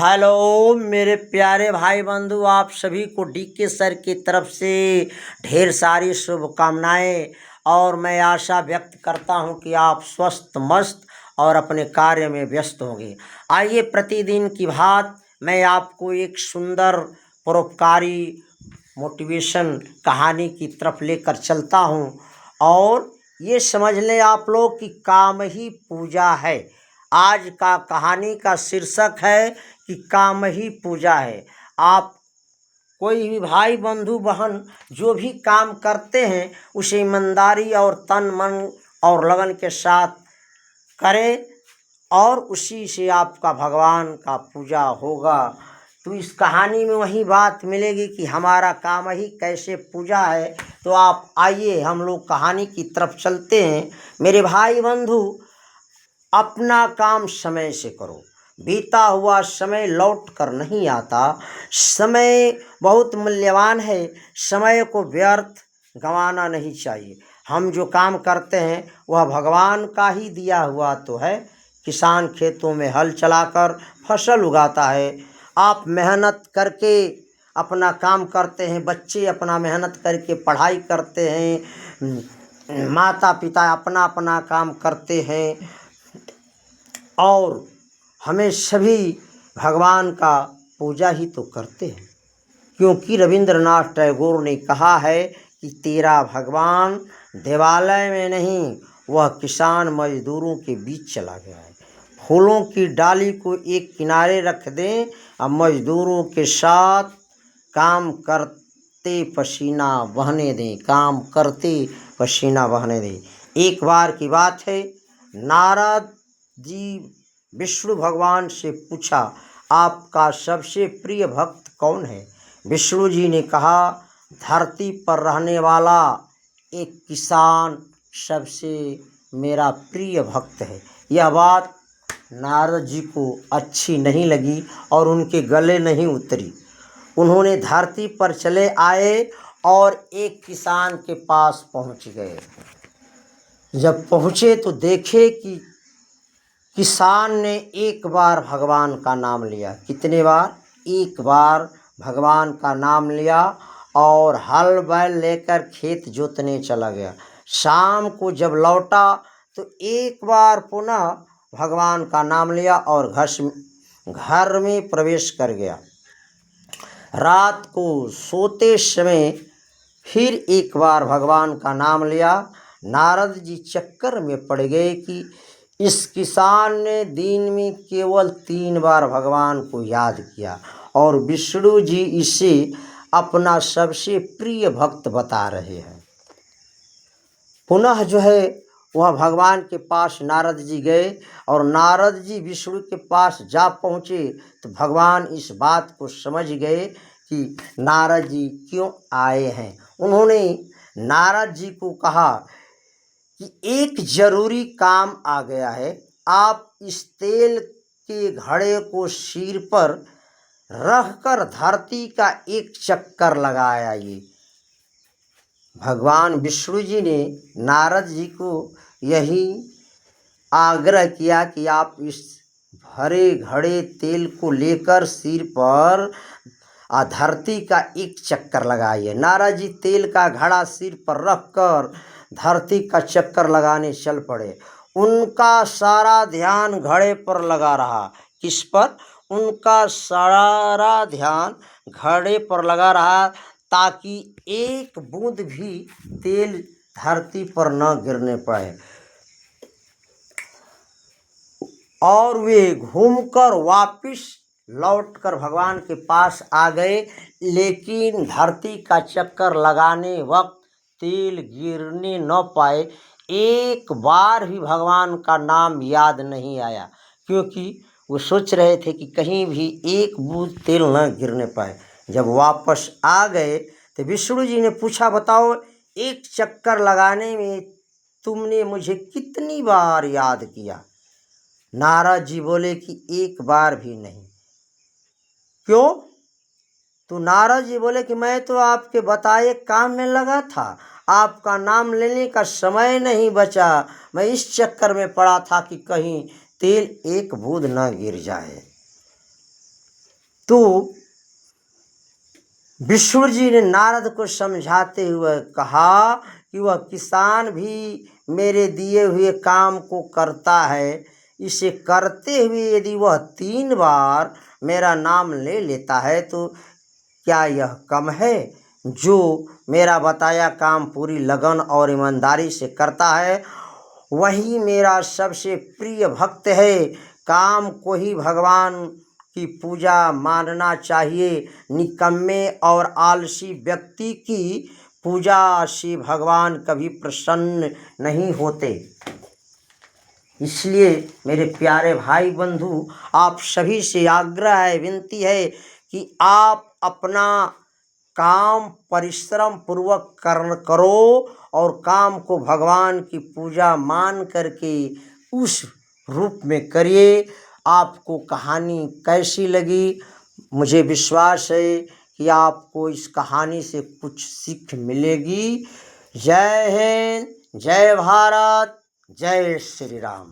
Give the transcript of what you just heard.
Hello मेरे प्यारे भाई बंधु, आप सभी को डीके सर की तरफ से ढेर सारी शुभकामनाएं। और मैं आशा व्यक्त करता हूं कि आप स्वस्थ मस्त और अपने कार्य में व्यस्त होंगे। आइए प्रतिदिन की भांति मैं आपको एक सुंदर परोपकारी मोटिवेशन कहानी की तरफ लेकर चलता हूं। और ये समझ लें आप लोग कि काम ही पूजा है। आज का कहानी का शीर्षक है कि काम ही पूजा है। आप कोई भी भाई बंधु बहन जो भी काम करते हैं उसे ईमानदारी और तन मन और लगन के साथ करें, और उसी से आपका भगवान का पूजा होगा। तो इस कहानी में वही बात मिलेगी कि हमारा काम ही कैसे पूजा है। तो आप आइए हम लोग कहानी की तरफ चलते हैं। मेरे भाई बंधु, अपना काम समय से करो। बीता हुआ समय लौट कर नहीं आता। समय बहुत मूल्यवान है। समय को व्यर्थ गंवाना नहीं चाहिए। हम जो काम करते हैं वह भगवान का ही दिया हुआ तो है। किसान खेतों में हल चलाकर फसल उगाता है। आप मेहनत करके अपना काम करते हैं, बच्चे अपना मेहनत करके पढ़ाई करते हैं, माता पिता अपना अपना काम करते हैं, और हमें सभी भगवान का पूजा ही तो करते हैं। क्योंकि रविंद्रनाथ टैगोर ने कहा है कि तेरा भगवान देवालय में नहीं, वह किसान मजदूरों के बीच चला गया है। फूलों की डाली को एक किनारे रख दें और मजदूरों के साथ काम करते पसीना बहने दें, काम करते पसीना बहने दें। एक बार की बात है, नारद जी विष्णु भगवान से पूछा, आपका सबसे प्रिय भक्त कौन है? विष्णु जी ने कहा, धरती पर रहने वाला एक किसान सबसे मेरा प्रिय भक्त है। यह बात नारद जी को अच्छी नहीं लगी और उनके गले नहीं उतरी। उन्होंने धरती पर चले आए और एक किसान के पास पहुंच गए। जब पहुंचे तो देखे कि किसान ने एक बार भगवान का नाम लिया। कितने बार? एक बार भगवान का नाम लिया और हल बैल लेकर खेत जोतने चला गया। शाम को जब लौटा तो एक बार पुनः भगवान का नाम लिया और घर में प्रवेश कर गया। रात को सोते समय फिर एक बार भगवान का नाम लिया। नारद जी चक्कर में पड़ गए कि इस किसान ने दिन में केवल 3 बार भगवान को याद किया और विष्णु जी इसे अपना सबसे प्रिय भक्त बता रहे हैं। पुनः जो है वह भगवान के पास नारद जी गए और नारद जी विष्णु के पास जा पहुँचे तो भगवान इस बात को समझ गए कि नारद जी क्यों आए हैं। उन्होंने नारद जी को कहा कि एक जरूरी काम आ गया है। आप इस तेल के घड़े को सिर पर रखकर धरती का एक चक्कर लगाया। ये भगवान विष्णु जी ने नारद जी को यही आग्रह किया कि आप इस भरे घड़े तेल को लेकर सिर पर धरती का एक चक्कर लगाइए। नारद जी तेल का घड़ा सिर पर रखकर धरती का चक्कर लगाने चल पड़े। उनका सारा ध्यान घड़े पर लगा रहा। किस पर? उनका सारा ध्यान घड़े पर लगा रहा ताकि एक बूंद भी तेल धरती पर न गिरने पाए। और वे घूमकर वापिस लौटकर भगवान के पास आ गए, लेकिन धरती का चक्कर लगाने वक्त तेल गिरने न पाए। एक बार भी भगवान का नाम याद नहीं आया, क्योंकि वो सोच रहे थे कि कहीं भी एक बूंद तेल न गिरने पाए। जब वापस आ गए तो विष्णु जी ने पूछा, बताओ एक चक्कर लगाने में तुमने मुझे कितनी बार याद किया? नारद जी बोले कि एक बार भी नहीं। क्यों? तो नारद जी बोले कि मैं तो आपके बताए काम में लगा था, आपका नाम लेने का समय नहीं बचा। मैं इस चक्कर में पड़ा था कि कहीं तेल एक बूंद न गिर जाए। तो विष्णु जी ने नारद को समझाते हुए कहा कि वह किसान भी मेरे दिए हुए काम को करता है, इसे करते हुए यदि वह 3 बार मेरा नाम ले लेता है तो क्या यह कम है? जो मेरा बताया काम पूरी लगन और ईमानदारी से करता है वही मेरा सबसे प्रिय भक्त है। काम को ही भगवान की पूजा मानना चाहिए। निकम्मे और आलसी व्यक्ति की पूजा से भगवान कभी प्रसन्न नहीं होते। इसलिए मेरे प्यारे भाई बंधु, आप सभी से आग्रह है, विनती है कि आप अपना काम परिश्रम पूर्वक करो और काम को भगवान की पूजा मान करके उस रूप में करिए। आपको कहानी कैसी लगी? मुझे विश्वास है कि आपको इस कहानी से कुछ सीख मिलेगी। जय हिंद, जय भारत, जय श्री राम।